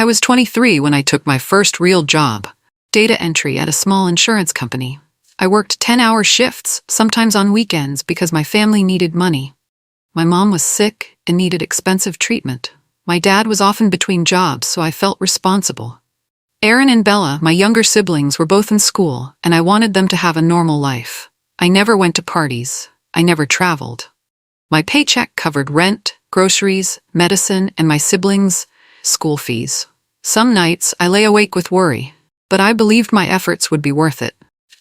I was 23 when I took my first real job, data entry at a small insurance company. I worked 10-hour shifts, sometimes on weekends, because my family needed money. My mom was sick and needed expensive treatment. My dad was often between jobs, so I felt responsible. Aaron and Bella, my younger siblings, were both in school, and I wanted them to have a normal life. I never went to parties. I never traveled. My paycheck covered rent, groceries, medicine, and my siblings' school fees. Some nights I lay awake with worry, but I believed my efforts would be worth it.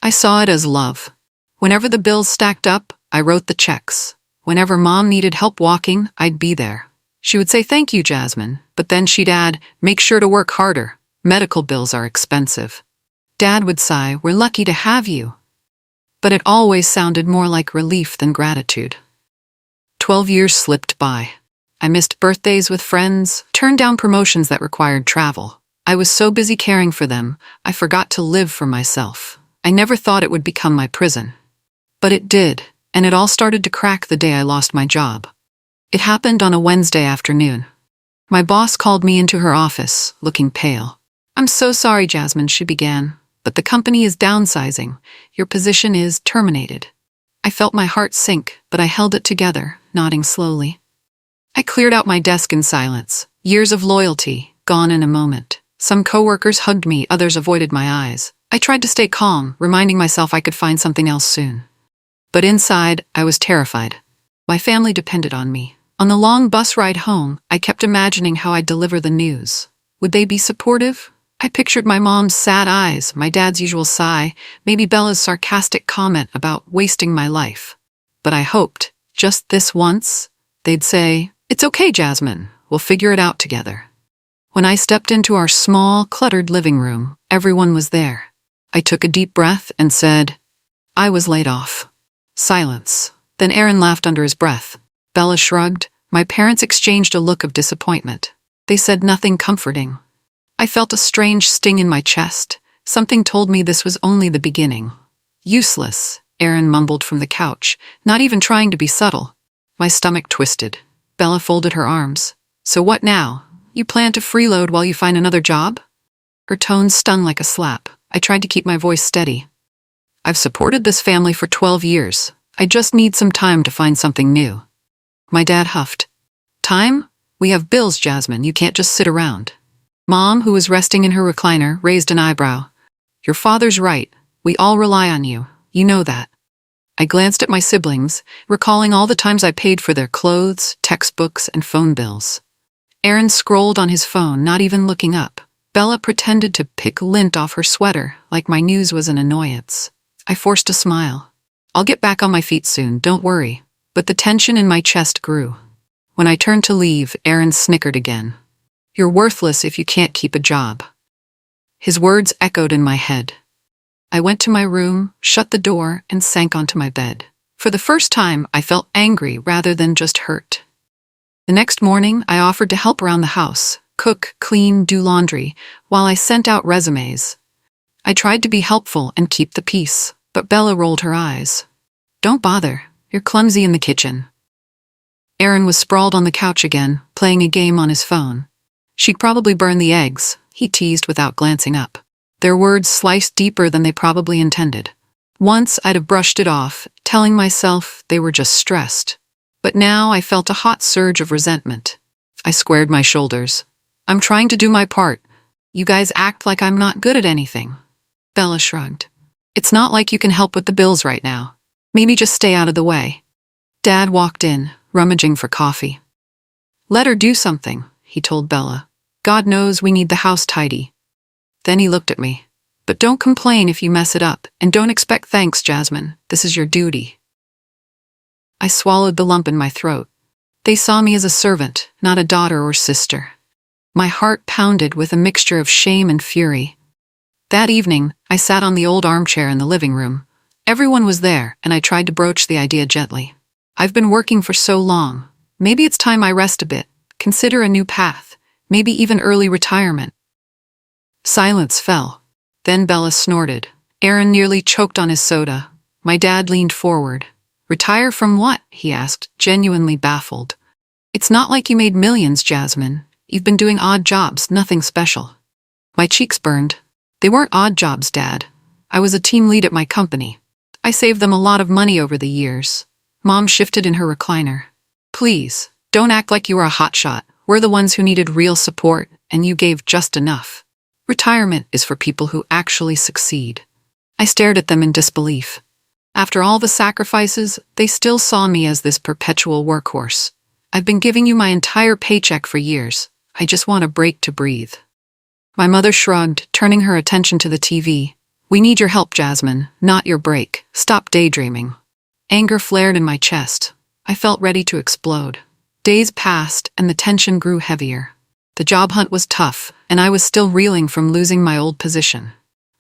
I saw it as love. Whenever the bills stacked up, I wrote the checks. Whenever Mom needed help walking, I'd be there. She would say, "Thank you, Jasmine," but then she'd add, "Make sure to work harder. Medical bills are expensive." Dad would sigh, "We're lucky to have you." But it always sounded more like relief than gratitude. 12 years slipped by. I missed birthdays with friends, turned down promotions that required travel. I was so busy caring for them, I forgot to live for myself. I never thought it would become my prison. But it did, and it all started to crack the day I lost my job. It happened on a Wednesday afternoon. My boss called me into her office, looking pale. "I'm so sorry, Jasmine," she began, "but the company is downsizing. Your position is terminated." I felt my heart sink, but I held it together, nodding slowly. I cleared out my desk in silence. Years of loyalty, gone in a moment. Some coworkers hugged me, others avoided my eyes. I tried to stay calm, reminding myself I could find something else soon. But inside, I was terrified. My family depended on me. On the long bus ride home, I kept imagining how I'd deliver the news. Would they be supportive? I pictured my mom's sad eyes, my dad's usual sigh, maybe Bella's sarcastic comment about wasting my life. But I hoped, just this once, they'd say, "It's okay, Jasmine, we'll figure it out together." When I stepped into our small, cluttered living room, everyone was there. I took a deep breath and said, "I was laid off." Silence. Then Aaron laughed under his breath. Bella shrugged. My parents exchanged a look of disappointment. They said nothing comforting. I felt a strange sting in my chest. Something told me this was only the beginning. "Useless," Aaron mumbled from the couch, not even trying to be subtle. My stomach twisted. Bella folded her arms. "So what now? You plan to freeload while you find another job?" Her tone stung like a slap. I tried to keep my voice steady. "I've supported this family for 12 years. I just need some time to find something new." My dad huffed. "Time? We have bills, Jasmine. You can't just sit around." Mom, who was resting in her recliner, raised an eyebrow. "Your father's right. We all rely on you. You know that." I glanced at my siblings, recalling all the times I paid for their clothes, textbooks, and phone bills. Aaron scrolled on his phone, not even looking up. Bella pretended to pick lint off her sweater, like my news was an annoyance. I forced a smile. "I'll get back on my feet soon, don't worry." But the tension in my chest grew. When I turned to leave, Aaron snickered again. "You're worthless if you can't keep a job." His words echoed in my head. I went to my room, shut the door, and sank onto my bed. For the first time, I felt angry rather than just hurt. The next morning, I offered to help around the house, cook, clean, do laundry, while I sent out resumes. I tried to be helpful and keep the peace, but Bella rolled her eyes. "Don't bother. You're clumsy in the kitchen." Aaron was sprawled on the couch again, playing a game on his phone. "She'd probably burn the eggs," he teased without glancing up. Their words sliced deeper than they probably intended. Once I'd have brushed it off, telling myself they were just stressed. But now I felt a hot surge of resentment. I squared my shoulders. "I'm trying to do my part. You guys act like I'm not good at anything." Bella shrugged. "It's not like you can help with the bills right now. Maybe just stay out of the way." Dad walked in, rummaging for coffee. "Let her do something," he told Bella. "God knows we need the house tidy." Then he looked at me. "But don't complain if you mess it up, and don't expect thanks, Jasmine. This is your duty." I swallowed the lump in my throat. They saw me as a servant, not a daughter or sister. My heart pounded with a mixture of shame and fury. That evening, I sat on the old armchair in the living room. Everyone was there, and I tried to broach the idea gently. "I've been working for so long. Maybe it's time I rest a bit, consider a new path, maybe even early retirement." Silence fell. Then Bella snorted. Aaron nearly choked on his soda. My dad leaned forward. "Retire from what?" he asked, genuinely baffled. "It's not like you made millions, Jasmine. You've been doing odd jobs, nothing special. My cheeks burned. They weren't odd jobs, Dad. I was a team lead at my company. I saved them a lot of money over the years. Mom shifted in her recliner. Please, don't act like you were a hotshot. We're the ones who needed real support, and you gave just enough. Retirement is for people who actually succeed. I stared at them in disbelief. After all the sacrifices, they still saw me as this perpetual workhorse. I've been giving you my entire paycheck for years. I just want a break to breathe. My mother shrugged, turning her attention to the TV. We need your help, Jasmine, not your break. Stop daydreaming. Anger flared in my chest. I felt ready to explode. Days passed, and the tension grew heavier. The job hunt was tough, and I was still reeling from losing my old position.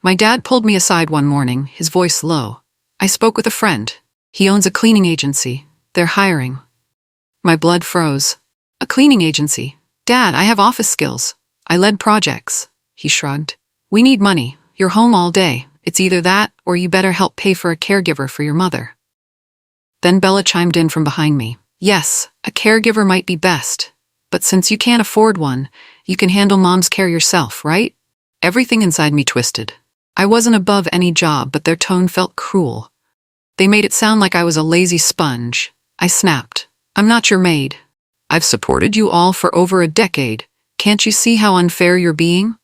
My dad pulled me aside one morning, his voice low. I spoke with a friend. He owns a cleaning agency. They're hiring. My blood froze. A cleaning agency? Dad, I have office skills. I led projects. He shrugged. We need money. You're home all day. It's either that, or you better help pay for a caregiver for your mother. Then Bella chimed in from behind me. Yes, a caregiver might be best. But since you can't afford one, you can handle Mom's care yourself, right? Everything inside me twisted. I wasn't above any job, but their tone felt cruel. They made it sound like I was a lazy sponge. I snapped. I'm not your maid. I've supported you all for over a decade. Can't you see how unfair you're being?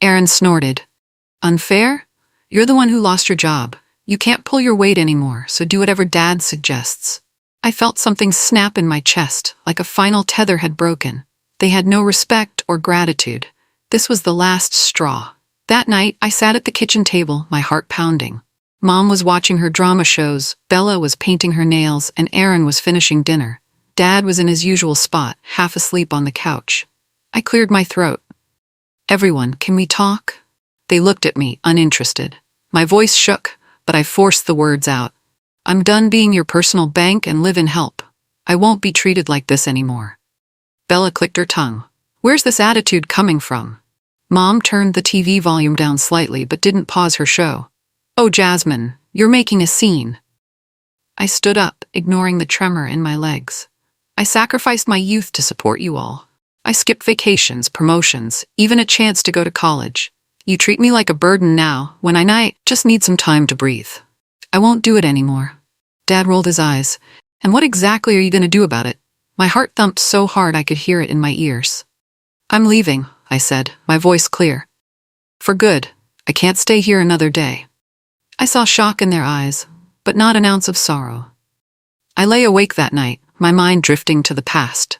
Aaron snorted. Unfair? You're the one who lost your job. You can't pull your weight anymore, so do whatever Dad suggests. I felt something snap in my chest, like a final tether had broken. They had no respect or gratitude. This was the last straw. That night, I sat at the kitchen table, my heart pounding. Mom was watching her drama shows, Bella was painting her nails, and Aaron was finishing dinner. Dad was in his usual spot, half asleep on the couch. I cleared my throat. Everyone, can we talk? They looked at me, uninterested. My voice shook, but I forced the words out. I'm done being your personal bank and live in help. I won't be treated like this anymore. Bella clicked her tongue. Where's this attitude coming from? Mom turned the TV volume down slightly but didn't pause her show. Oh, Jasmine, you're making a scene. I stood up, ignoring the tremor in my legs. I sacrificed my youth to support you all. I skipped vacations, promotions, even a chance to go to college. You treat me like a burden now, when I just need some time to breathe. I won't do it anymore. Dad rolled his eyes. And what exactly are you going to do about it? My heart thumped so hard I could hear it in my ears. I'm leaving, I said, my voice clear. For good. I can't stay here another day. I saw shock in their eyes, but not an ounce of sorrow. I lay awake that night, my mind drifting to the past.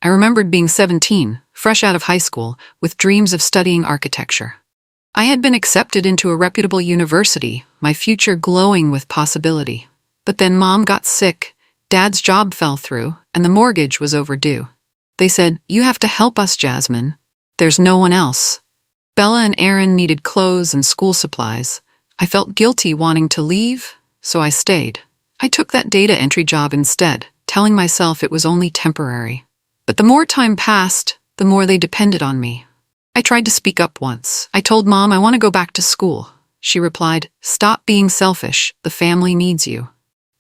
I remembered being 17, fresh out of high school, with dreams of studying architecture. I had been accepted into a reputable university, my future glowing with possibility. But then Mom got sick, Dad's job fell through, and the mortgage was overdue. They said, you have to help us, Jasmine. There's no one else. Bella and Aaron needed clothes and school supplies. I felt guilty wanting to leave, so I stayed. I took that data entry job instead, telling myself it was only temporary. But the more time passed, the more they depended on me. I tried to speak up once. I told Mom I want to go back to school. She replied, stop being selfish, the family needs you.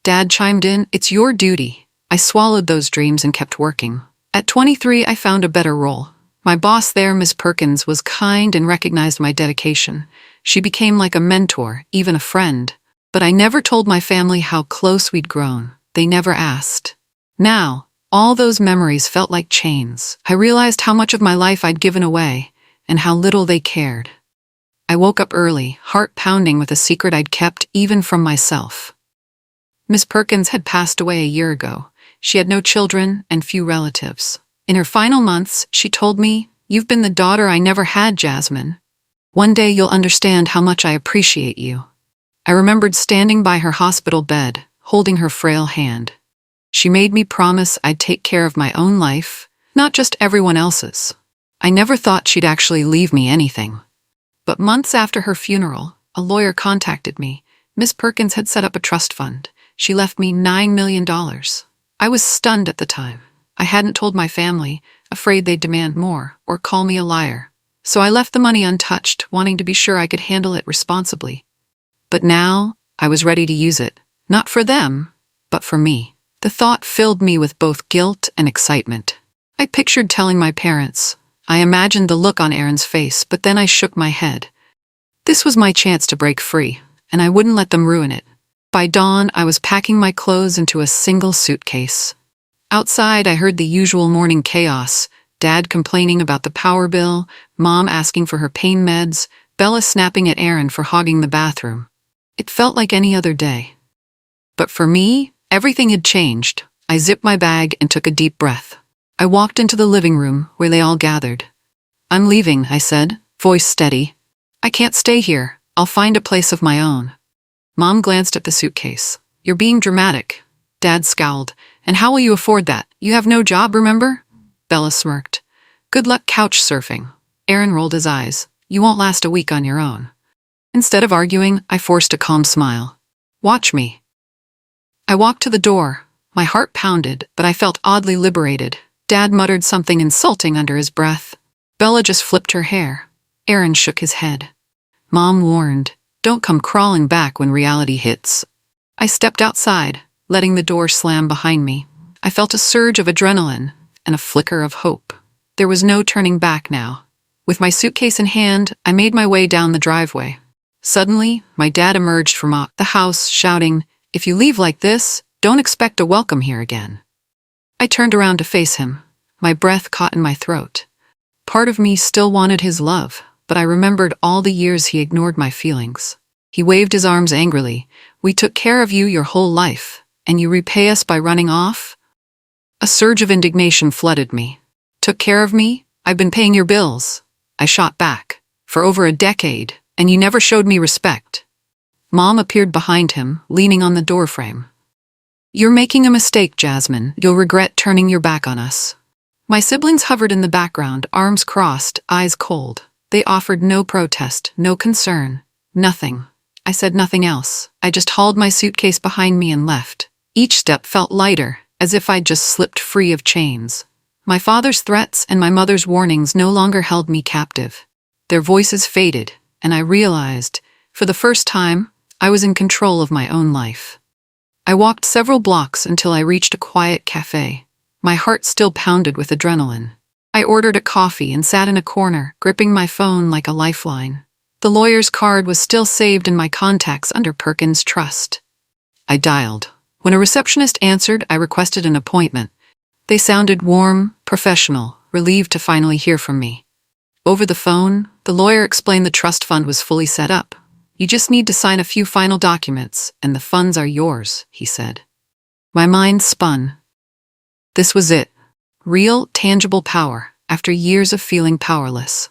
Dad chimed in, it's your duty. I swallowed those dreams and kept working. At 23, I found a better role. My boss there, Miss Perkins, was kind and recognized my dedication. She became like a mentor, even a friend. But I never told my family how close we'd grown. They never asked. Now, all those memories felt like chains. I realized how much of my life I'd given away, and how little they cared. I woke up early, heart pounding with a secret I'd kept even from myself. Miss Perkins had passed away a year ago. She had no children and few relatives. In her final months, she told me, you've been the daughter I never had, Jasmine. One day you'll understand how much I appreciate you. I remembered standing by her hospital bed, holding her frail hand. She made me promise I'd take care of my own life, not just everyone else's. I never thought she'd actually leave me anything. But months after her funeral, a lawyer contacted me. Miss Perkins had set up a trust fund. She left me $9 million. I was stunned at the time. I hadn't told my family, afraid they'd demand more or call me a liar. So I left the money untouched, wanting to be sure I could handle it responsibly. But now, I was ready to use it. Not for them, but for me. The thought filled me with both guilt and excitement. I pictured telling my parents. I imagined the look on Aaron's face, but then I shook my head. This was my chance to break free, and I wouldn't let them ruin it. By dawn, I was packing my clothes into a single suitcase. Outside, I heard the usual morning chaos. Dad complaining about the power bill, Mom asking for her pain meds, Bella snapping at Aaron for hogging the bathroom. It felt like any other day. But for me, everything had changed. I zipped my bag and took a deep breath. I walked into the living room where they all gathered. "I'm leaving," I said, voice steady. "I can't stay here. I'll find a place of my own." Mom glanced at the suitcase. "You're being dramatic." Dad scowled. "And how will you afford that? You have no job, remember?" Bella smirked. "Good luck couch surfing." Aaron rolled his eyes. "You won't last a week on your own." Instead of arguing, I forced a calm smile. "Watch me." I walked to the door. My heart pounded, but I felt oddly liberated. Dad muttered something insulting under his breath. Bella just flipped her hair. Aaron shook his head. Mom warned, "Don't come crawling back when reality hits." I stepped outside, letting the door slam behind me. I felt a surge of adrenaline and a flicker of hope. There was no turning back now. With my suitcase in hand, I made my way down the driveway. Suddenly, my dad emerged from the house, shouting, "If you leave like this, don't expect a welcome here again." I turned around to face him. My breath caught in my throat. Part of me still wanted his love, but I remembered all the years he ignored my feelings. He waved his arms angrily. "We took care of you your whole life, and you repay us by running off?" A surge of indignation flooded me. "Took care of me? I've been paying your bills." I shot back. "For over a decade, and you never showed me respect." Mom appeared behind him, leaning on the doorframe. "You're making a mistake, Jasmine. You'll regret turning your back on us." My siblings hovered in the background, arms crossed, eyes cold. They offered no protest, no concern, nothing. I said nothing else. I just hauled my suitcase behind me and left. Each step felt lighter, as if I'd just slipped free of chains. My father's threats and my mother's warnings no longer held me captive. Their voices faded, and I realized, for the first time, I was in control of my own life. I walked several blocks until I reached a quiet cafe. My heart still pounded with adrenaline. I ordered a coffee and sat in a corner, gripping my phone like a lifeline. The lawyer's card was still saved in my contacts under Perkins Trust. I dialed. When a receptionist answered, I requested an appointment. They sounded warm, professional, relieved to finally hear from me. Over the phone, the lawyer explained the trust fund was fully set up. "You just need to sign a few final documents, and the funds are yours," he said. My mind spun. This was it. Real, tangible power, after years of feeling powerless.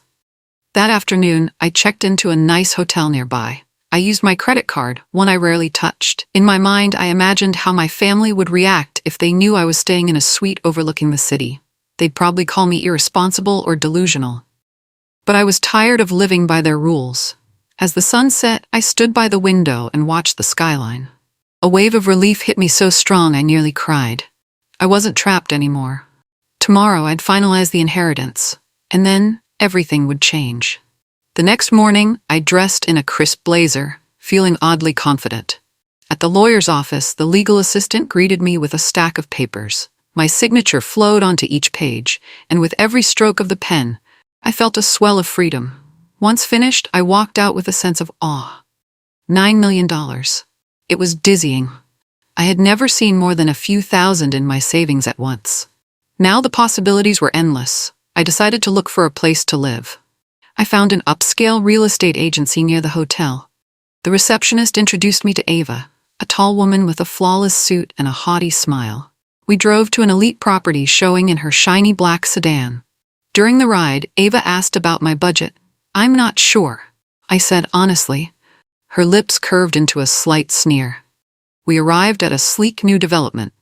That afternoon, I checked into a nice hotel nearby. I used my credit card, one I rarely touched. In my mind, I imagined how my family would react if they knew I was staying in a suite overlooking the city. They'd probably call me irresponsible or delusional. But I was tired of living by their rules. As the sun set, I stood by the window and watched the skyline. A wave of relief hit me so strong I nearly cried. I wasn't trapped anymore. Tomorrow I'd finalize the inheritance, and then everything would change. The next morning, I dressed in a crisp blazer, feeling oddly confident. At the lawyer's office, the legal assistant greeted me with a stack of papers. My signature flowed onto each page, and with every stroke of the pen, I felt a swell of freedom. Once finished, I walked out with a sense of awe. $9 million. It was dizzying. I had never seen more than a few thousand in my savings at once. Now the possibilities were endless. I decided to look for a place to live. I found an upscale real estate agency near the hotel. The receptionist introduced me to Ava, a tall woman with a flawless suit and a haughty smile. We drove to an elite property showing in her shiny black sedan. During the ride, Ava asked about my budget. "I'm not sure," I said honestly. Her lips curved into a slight sneer. We arrived at a sleek new development.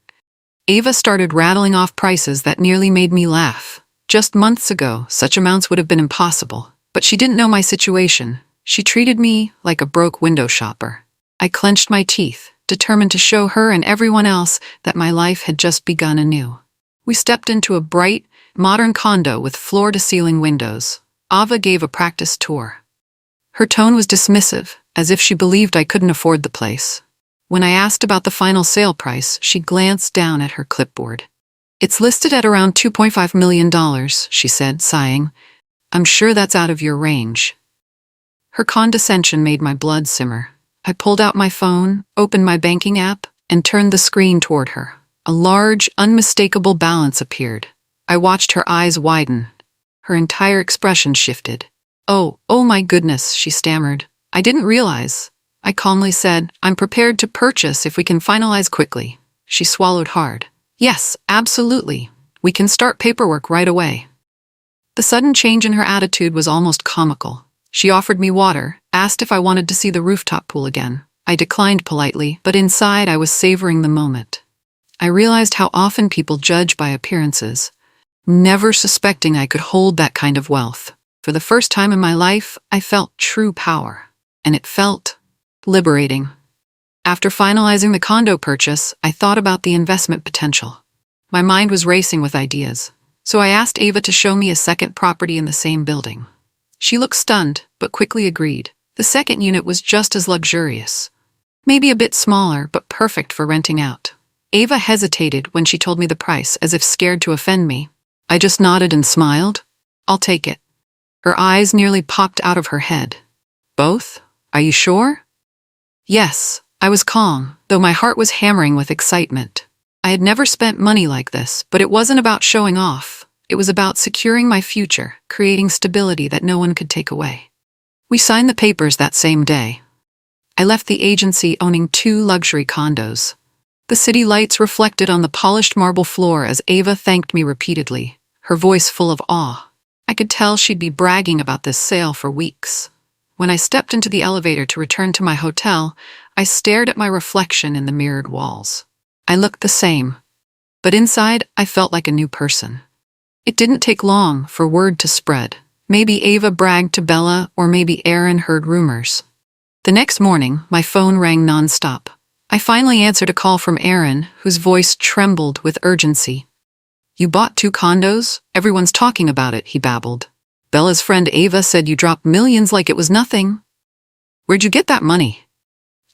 Ava started rattling off prices that nearly made me laugh. Just months ago, such amounts would have been impossible. But she didn't know my situation. She treated me like a broke window shopper. I clenched my teeth, determined to show her and everyone else that my life had just begun anew. We stepped into a bright, modern condo with floor-to-ceiling windows. Ava gave a practice tour. Her tone was dismissive, as if she believed I couldn't afford the place. When I asked about the final sale price, she glanced down at her clipboard. It's listed at around $2.5 million, she said, sighing. I'm sure that's out of your range. Her condescension made my blood simmer. I pulled out my phone, opened my banking app, and turned the screen toward her. A large, unmistakable balance appeared. I watched her eyes widen. Her entire expression shifted. Oh my goodness, she stammered. I didn't realize. I calmly said, I'm prepared to purchase if we can finalize quickly. She swallowed hard. Yes, absolutely. We can start paperwork right away. The sudden change in her attitude was almost comical. She offered me water, asked if I wanted to see the rooftop pool again. I declined politely, but inside I was savoring the moment. I realized how often people judge by appearances, never suspecting I could hold that kind of wealth. For the first time in my life, I felt true power, and it felt liberating. After finalizing the condo purchase, I thought about the investment potential. My mind was racing with ideas, so I asked Ava to show me a second property in the same building. She looked stunned, but quickly agreed. The second unit was just as luxurious. Maybe a bit smaller, but perfect for renting out. Ava hesitated when she told me the price, as if scared to offend me. I just nodded and smiled. I'll take it. Her eyes nearly popped out of her head. Both? Are you sure? Yes, I was calm, though my heart was hammering with excitement. I had never spent money like this, but it wasn't about showing off. It was about securing my future, creating stability that no one could take away. We signed the papers that same day. I left the agency owning 2 luxury condos. The city lights reflected on the polished marble floor as Ava thanked me repeatedly, her voice full of awe. I could tell she'd be bragging about this sale for weeks. When I stepped into the elevator to return to my hotel, I stared at my reflection in the mirrored walls. I looked the same, but inside I felt like a new person. It didn't take long for word to spread. Maybe Ava bragged to Bella, or maybe Aaron heard rumors. The next morning, my phone rang nonstop. I finally answered a call from Aaron, whose voice trembled with urgency. You bought 2 condos? Everyone's talking about it, he babbled. Bella's friend Ava said you dropped millions like it was nothing. Where'd you get that money?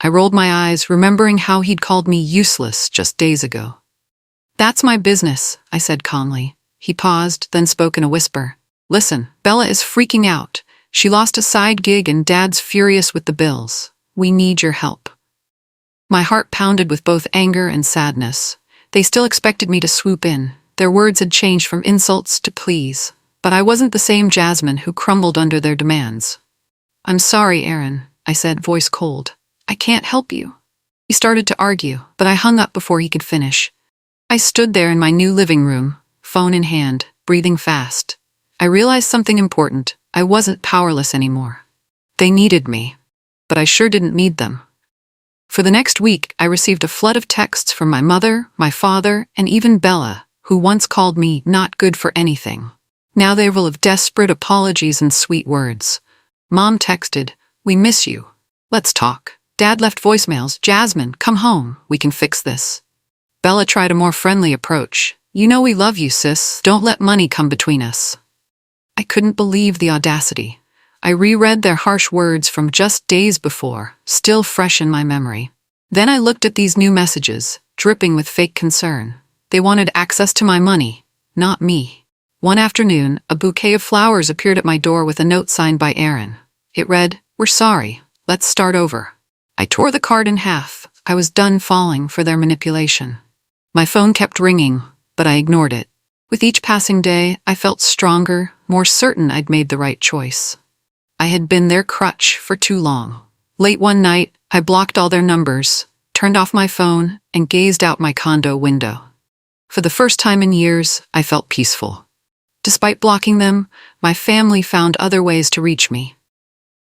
I rolled my eyes, remembering how he'd called me useless just days ago. That's my business, I said calmly. He paused, then spoke in a whisper. Listen, Bella is freaking out. She lost a side gig and Dad's furious with the bills. We need your help. My heart pounded with both anger and sadness. They still expected me to swoop in. Their words had changed from insults to pleas. But I wasn't the same Jasmine who crumbled under their demands. I'm sorry, Aaron, I said, voice cold. I can't help you. He started to argue, but I hung up before he could finish. I stood there in my new living room, phone in hand, breathing fast. I realized something important. I wasn't powerless anymore. They needed me, but I sure didn't need them. For the next week, I received a flood of texts from my mother, my father, and even Bella, who once called me not good for anything. Now they were full of desperate apologies and sweet words. Mom texted, "We miss you. Let's talk." Dad left voicemails, "Jasmine, come home. We can fix this." Bella tried a more friendly approach. "You know we love you, sis. Don't let money come between us." I couldn't believe the audacity. I reread their harsh words from just days before, still fresh in my memory. Then I looked at these new messages, dripping with fake concern. They wanted access to my money, not me. One afternoon, a bouquet of flowers appeared at my door with a note signed by Aaron. It read, "We're sorry. Let's start over." I tore the card in half. I was done falling for their manipulation. My phone kept ringing, but I ignored it. With each passing day, I felt stronger, more certain I'd made the right choice. I had been their crutch for too long. Late one night, I blocked all their numbers, turned off my phone, and gazed out my condo window. For the first time in years, I felt peaceful. Despite blocking them, my family found other ways to reach me.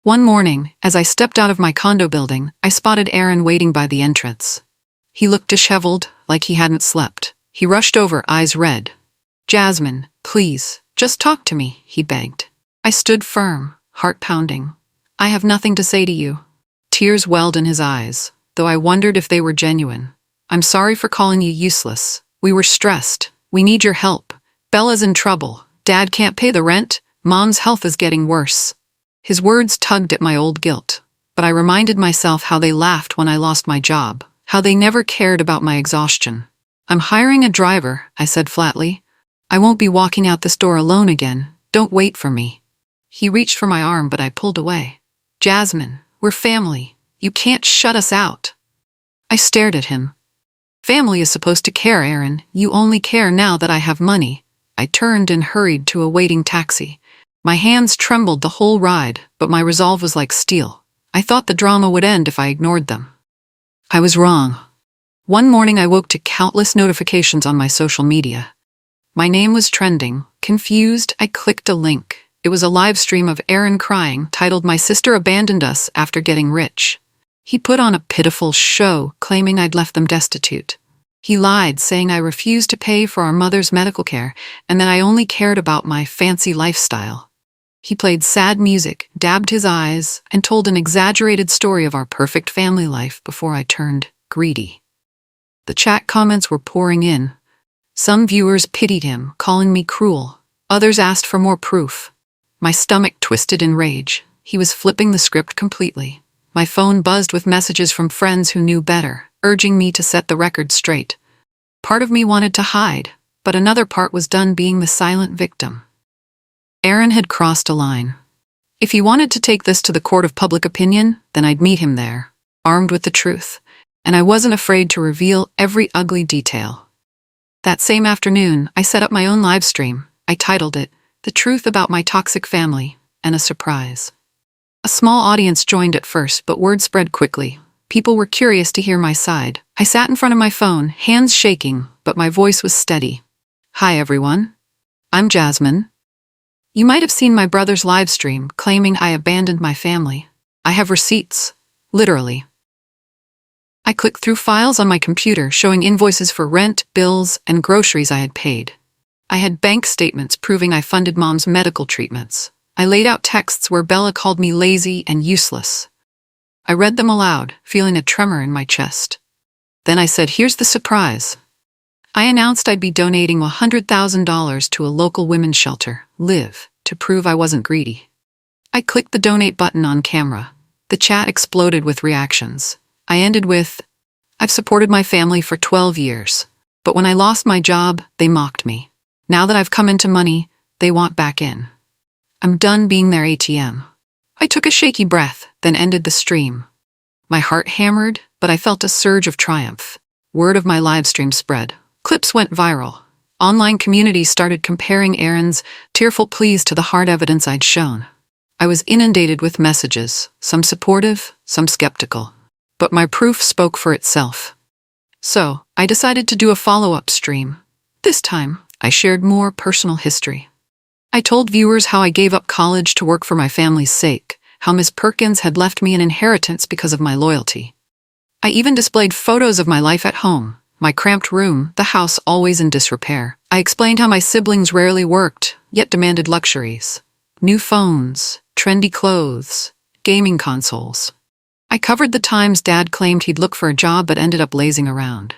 One morning, as I stepped out of my condo building, I spotted Aaron waiting by the entrance. He looked disheveled, like he hadn't slept. He rushed over, eyes red. "Jasmine, please, just talk to me," he begged. I stood firm, heart pounding. "I have nothing to say to you." Tears welled in his eyes, though I wondered if they were genuine. "I'm sorry for calling you useless. We were stressed. We need your help. Bella's in trouble. Dad can't pay the rent. Mom's health is getting worse." His words tugged at my old guilt, but I reminded myself how they laughed when I lost my job, how they never cared about my exhaustion. I'm hiring a driver, I said flatly. I won't be walking out this door alone again. Don't wait for me. He reached for my arm, but I pulled away. Jasmine, we're family. You can't shut us out. I stared at him. Family is supposed to care, Aaron. You only care now that I have money. I turned and hurried to a waiting taxi. My hands trembled the whole ride, but my resolve was like steel. I thought the drama would end if I ignored them. I was wrong. One morning I woke to countless notifications on my social media. My name was trending. Confused, I clicked a link. It was a live stream of Aaron crying, titled "My Sister Abandoned Us After Getting Rich." He put on a pitiful show, claiming I'd left them destitute. He lied, saying I refused to pay for our mother's medical care and that I only cared about my fancy lifestyle. He played sad music, dabbed his eyes, and told an exaggerated story of our perfect family life before I turned greedy. The chat comments were pouring in. Some viewers pitied him, calling me cruel. Others asked for more proof. My stomach twisted in rage. He was flipping the script completely. My phone buzzed with messages from friends who knew better, urging me to set the record straight. Part of me wanted to hide, but another part was done being the silent victim. Aaron had crossed a line. If he wanted to take this to the court of public opinion, then I'd meet him there, armed with the truth, and I wasn't afraid to reveal every ugly detail. That same afternoon, I set up my own live stream. I titled it, "The Truth About My Toxic Family," and a surprise. A small audience joined at first, but word spread quickly. People were curious to hear my side. I sat in front of my phone, hands shaking, but my voice was steady. Hi everyone. I'm Jasmine. You might have seen my brother's live stream claiming I abandoned my family. I have receipts. Literally. I clicked through files on my computer showing invoices for rent, bills, and groceries I had paid. I had bank statements proving I funded Mom's medical treatments. I laid out texts where Bella called me lazy and useless. I read them aloud, feeling a tremor in my chest. Then I said, here's the surprise. I announced I'd be donating $100,000 to a local women's shelter, Live, to prove I wasn't greedy. I clicked the donate button on camera. The chat exploded with reactions. I ended with, I've supported my family for 12 years, but when I lost my job, they mocked me. Now that I've come into money, they want back in. I'm done being their ATM. I took a shaky breath, then ended the stream. My heart hammered, but I felt a surge of triumph. Word of my live stream spread. Clips went viral. Online communities started comparing Aaron's tearful pleas to the hard evidence I'd shown. I was inundated with messages, some supportive, some skeptical. But my proof spoke for itself. So, I decided to do a follow-up stream. This time, I shared more personal history. I told viewers how I gave up college to work for my family's sake, how Miss Perkins had left me an inheritance because of my loyalty. I even displayed photos of my life at home, my cramped room, the house always in disrepair. I explained how my siblings rarely worked, yet demanded luxuries. New phones, trendy clothes, gaming consoles. I covered the times Dad claimed he'd look for a job but ended up lazing around.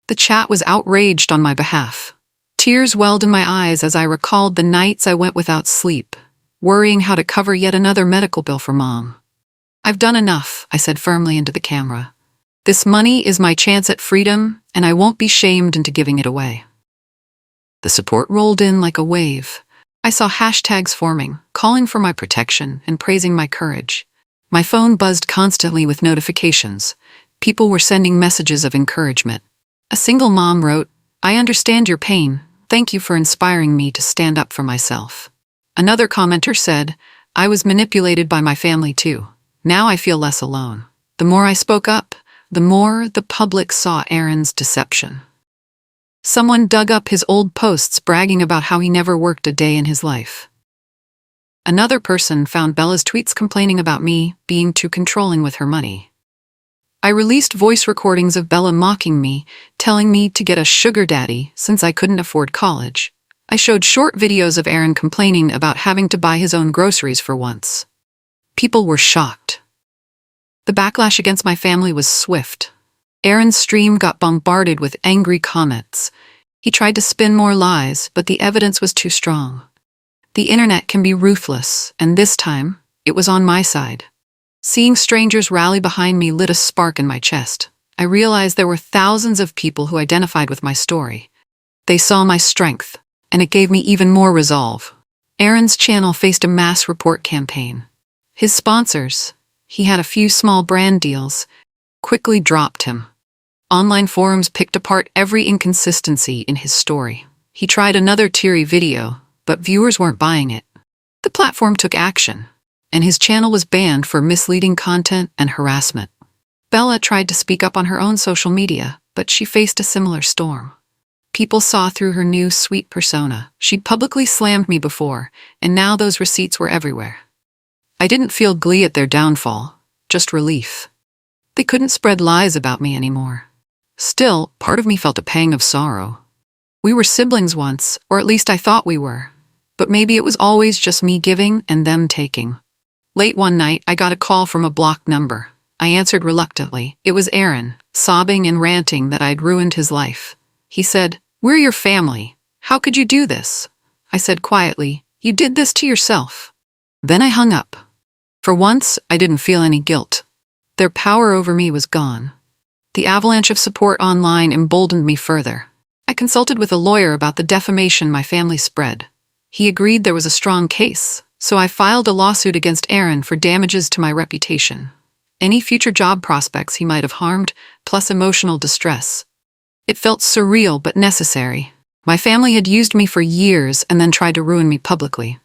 The chat was outraged on my behalf. Tears welled in my eyes as I recalled the nights I went without sleep, worrying how to cover yet another medical bill for Mom. I've done enough, I said firmly into the camera. This money is my chance at freedom, and I won't be shamed into giving it away. The support rolled in like a wave. I saw hashtags forming, calling for my protection and praising my courage. My phone buzzed constantly with notifications. People were sending messages of encouragement. A single mom wrote, I understand your pain. Thank you for inspiring me to stand up for myself. Another commenter said, I was manipulated by my family too. Now I feel less alone. The more I spoke up, the more the public saw Aaron's deception. Someone dug up his old posts bragging about how he never worked a day in his life. Another person found Bella's tweets complaining about me being too controlling with her money. I released voice recordings of Bella mocking me, telling me to get a sugar daddy since I couldn't afford college. I showed short videos of Aaron complaining about having to buy his own groceries for once. People were shocked. The backlash against my family was swift. Aaron's stream got bombarded with angry comments. He tried to spin more lies, but the evidence was too strong. The internet can be ruthless, and this time, it was on my side. Seeing strangers rally behind me lit a spark in my chest. I realized there were thousands of people who identified with my story. They saw my strength, and it gave me even more resolve. Aaron's channel faced a mass report campaign. His sponsors, he had a few small brand deals, quickly dropped him. Online forums picked apart every inconsistency in his story. He tried another teary video, but viewers weren't buying it. The platform took action, and his channel was banned for misleading content and harassment. Bella tried to speak up on her own social media, but she faced a similar storm. People saw through her new sweet persona. She'd publicly slammed me before, and now those receipts were everywhere. I didn't feel glee at their downfall, just relief. They couldn't spread lies about me anymore. Still, part of me felt a pang of sorrow. We were siblings once, or at least I thought we were. But maybe it was always just me giving and them taking. Late one night, I got a call from a blocked number. I answered reluctantly. It was Aaron, sobbing and ranting that I'd ruined his life. He said, "We're your family. How could you do this?" I said quietly, "You did this to yourself." Then I hung up. For once, I didn't feel any guilt. Their power over me was gone. The avalanche of support online emboldened me further. I consulted with a lawyer about the defamation my family spread. He agreed there was a strong case, so I filed a lawsuit against Aaron for damages to my reputation. Any future job prospects he might have harmed, plus emotional distress. It felt surreal but necessary. My family had used me for years and then tried to ruin me publicly.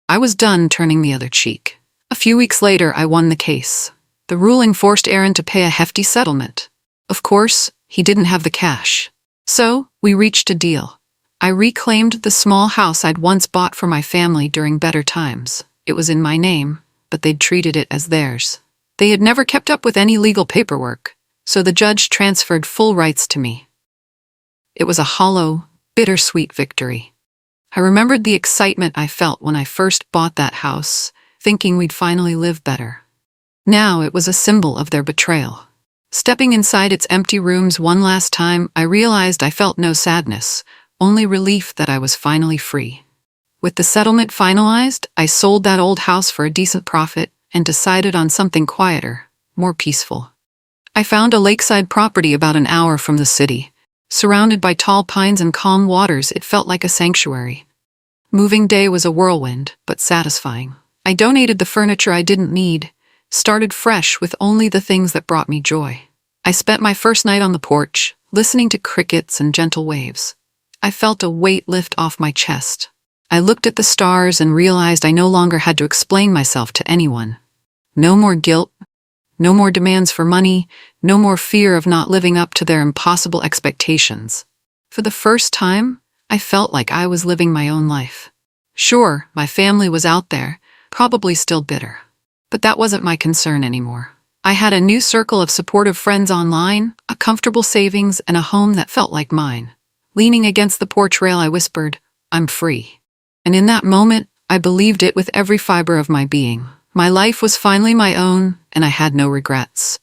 I was done turning the other cheek. A few weeks later, I won the case. The ruling forced Aaron to pay a hefty settlement. Of course, he didn't have the cash. So, we reached a deal. I reclaimed the small house I'd once bought for my family during better times. It was in my name, but they'd treated it as theirs. They had never kept up with any legal paperwork, so the judge transferred full rights to me. It was a hollow, bittersweet victory. I remembered the excitement I felt when I first bought that house, thinking we'd finally live better. Now it was a symbol of their betrayal. Stepping inside its empty rooms one last time, I realized I felt no sadness, only relief that I was finally free. With the settlement finalized, I sold that old house for a decent profit and decided on something quieter, more peaceful. I found a lakeside property about an hour from the city. Surrounded by tall pines and calm waters, it felt like a sanctuary. Moving day was a whirlwind, but satisfying. I donated the furniture I didn't need, started fresh with only the things that brought me joy. I spent my first night on the porch, listening to crickets and gentle waves. I felt a weight lift off my chest. I looked at the stars and realized I no longer had to explain myself to anyone. No more guilt, no more demands for money, no more fear of not living up to their impossible expectations. For the first time, I felt like I was living my own life. Sure, my family was out there, probably still bitter. But that wasn't my concern anymore. I had a new circle of supportive friends online, a comfortable savings, and a home that felt like mine. Leaning against the porch rail, I whispered, "I'm free." And in that moment, I believed it with every fiber of my being. My life was finally my own, and I had no regrets.